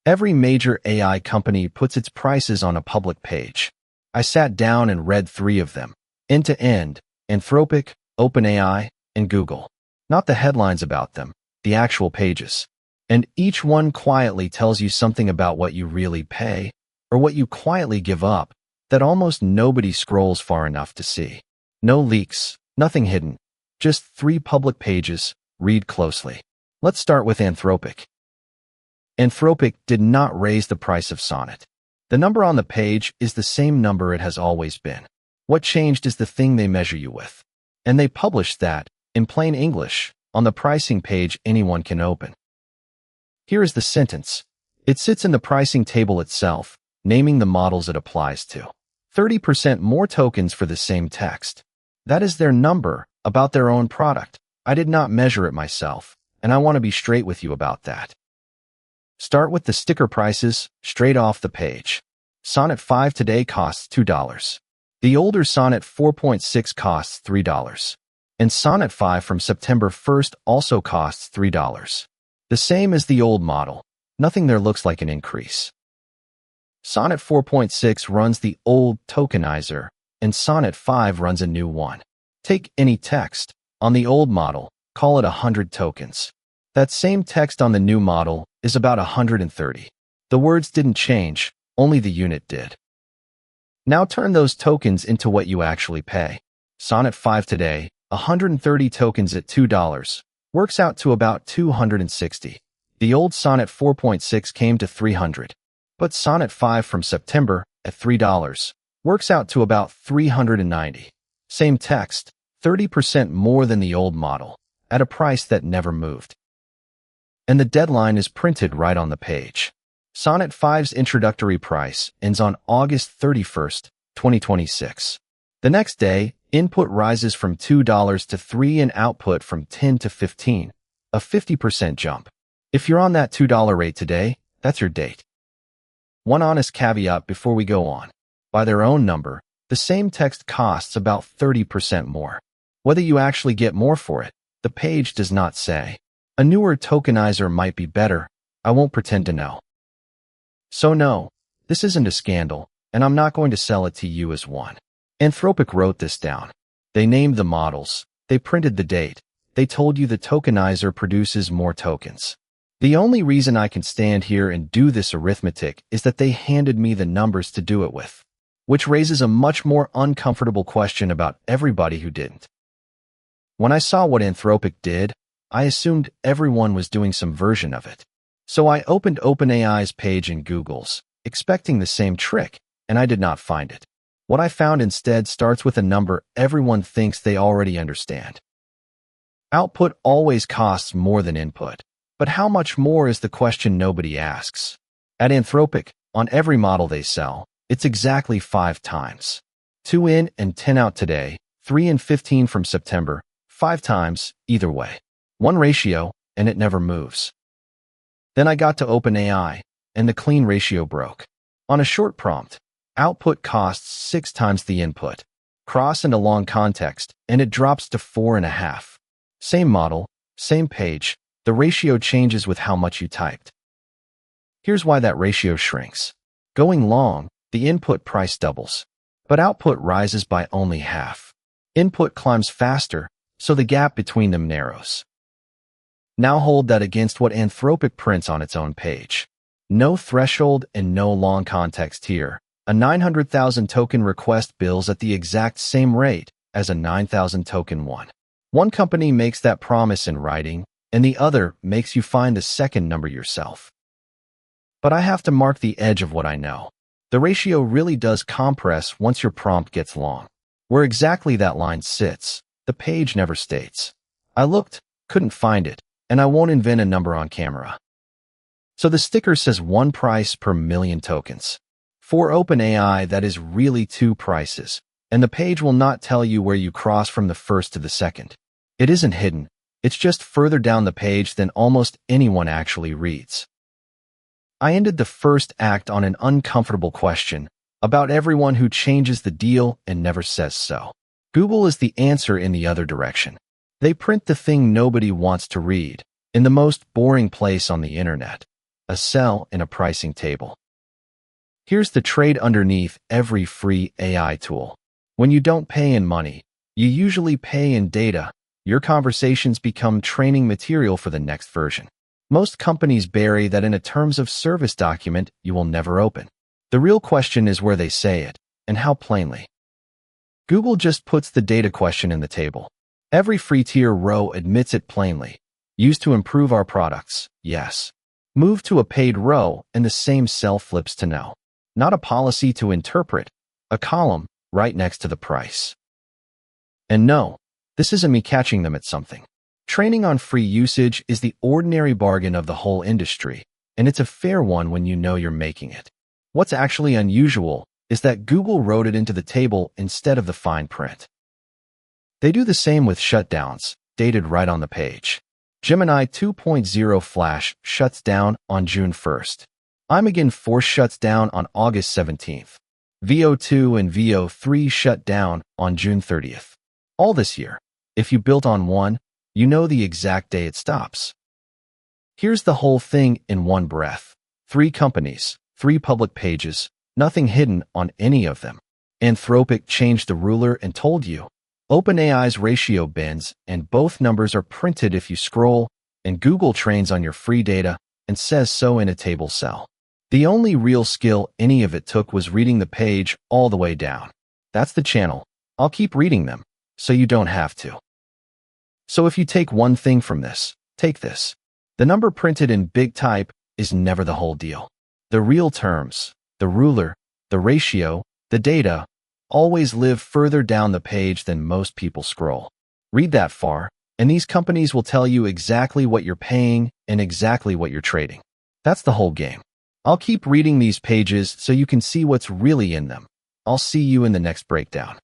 Every major AI company puts its prices on a public page. I sat down and read 3 of them, end to end: Anthropic, OpenAI, and Google. Not the headlines about them, the actual pages. And each one quietly tells you something about what you really pay, or what you quietly give up, that almost nobody scrolls far enough to see. No leaks, nothing hidden. Just 3 public pages. Read closely. Let's start with Anthropic. Anthropic did not raise the price of Sonnet. The number on the page is the same number it has always been. What changed is the thing they measure you with. And they published that, in plain English, on the pricing page anyone can open. Here is the sentence. It sits in the pricing table itself, naming the models it applies to. 30% more tokens for the same text. That is their number, about their own product. I did not measure it myself, and I want to be straight with you about that. Start with the sticker prices, straight off the page. Sonnet 5 today costs $2. The older Sonnet 4.6 costs $3. And Sonnet 5 from September 1st also costs $3. The same as the old model. Nothing there looks like an increase. Sonnet 4.6 runs the old tokenizer, and Sonnet 5 runs a new one. Take any text. On the old model, call it 100 tokens. That same text on the new model is about 130. The words didn't change, only the unit did. Now turn those tokens into what you actually pay. Sonnet 5 today, 130 tokens at $2, works out to about 260. The old Sonnet 4.6 came to 300. But Sonnet 5 from September, at $3, works out to about 390. Same text, 30% more than the old model, at a price that never moved. And the deadline is printed right on the page. Sonnet 5's introductory price ends on August 31st, 2026. The next day, input rises from $2 to $3 and output from 10 to 15, a 50% jump. If you're on that $2 rate today, that's your date. One honest caveat before we go on. By their own number, the same text costs about 30% more. Whether you actually get more for it, the page does not say. A newer tokenizer might be better. I won't pretend to know. So no, this isn't a scandal, and I'm not going to sell it to you as one. Anthropic wrote this down. They named the models. They printed the date. They told you the tokenizer produces more tokens. The only reason I can stand here and do this arithmetic is that they handed me the numbers to do it with, which raises a much more uncomfortable question about everybody who didn't. When I saw what Anthropic did, I assumed everyone was doing some version of it. So I opened OpenAI's page in Google's, expecting the same trick, and I did not find it. What I found instead starts with a number everyone thinks they already understand. Output always costs more than input. But how much more is the question nobody asks. At Anthropic, on every model they sell, it's exactly 5 times. 2 in and 10 out today, 3 and 15 from September, 5 times, either way. One ratio, and it never moves. Then I got to OpenAI, and the clean ratio broke. On a short prompt, output costs 6 times the input. Cross into long context, and it drops to 4.5. Same model, same page, the ratio changes with how much you typed. Here's why that ratio shrinks. Going long, the input price doubles, but output rises by only half. Input climbs faster, so the gap between them narrows. Now hold that against what Anthropic prints on its own page. No threshold and no long context here. A 900,000 token request bills at the exact same rate as a 9,000 token one. One company makes that promise in writing, and the other makes you find the second number yourself. But I have to mark the edge of what I know. The ratio really does compress once your prompt gets long. Where exactly that line sits, the page never states. I looked, couldn't find it, and I won't invent a number on camera. So the sticker says 1 price per million tokens. For OpenAI, that is really 2 prices, and the page will not tell you where you cross from the first to the second. It isn't hidden. It's just further down the page than almost anyone actually reads. I ended the first act on an uncomfortable question about everyone who changes the deal and never says so. Google is the answer in the other direction. They print the thing nobody wants to read, in the most boring place on the internet. a sell, and a pricing table. Here's the trade underneath every free AI tool. When you don't pay in money, you usually pay in data. Your conversations become training material for the next version. Most companies bury that in a terms of service document you will never open. The real question is where they say it, and how plainly. Google just puts the data question in the table. Every free tier row admits it plainly. Used to improve our products, yes. Move to a paid row, and the same cell flips to no. Not a policy to interpret, a column right next to the price. And no, this isn't me catching them at something. Training on free usage is the ordinary bargain of the whole industry, and it's a fair one when you know you're making it. What's actually unusual is that Google wrote it into the table instead of the fine print. They do the same with shutdowns, dated right on the page. Gemini 2.0 Flash shuts down on June 1st. Imagen 4 shuts down on August 17th. VO2 and VO3 shut down on June 30th. All this year. If you built on one, you know the exact day it stops. Here's the whole thing in one breath. 3 companies, 3 public pages, nothing hidden on any of them. Anthropic changed the ruler and told you. OpenAI's ratio bends, and both numbers are printed if you scroll, and Google trains on your free data and says so in a table cell. The only real skill any of it took was reading the page all the way down. That's the channel. I'll keep reading them, so you don't have to. So if you take one thing from this, take this. The number printed in big type is never the whole deal. The real terms, the ruler, the ratio, the data, always live further down the page than most people scroll. Read that far, and these companies will tell you exactly what you're paying and exactly what you're trading. That's the whole game. I'll keep reading these pages so you can see what's really in them. I'll see you in the next breakdown.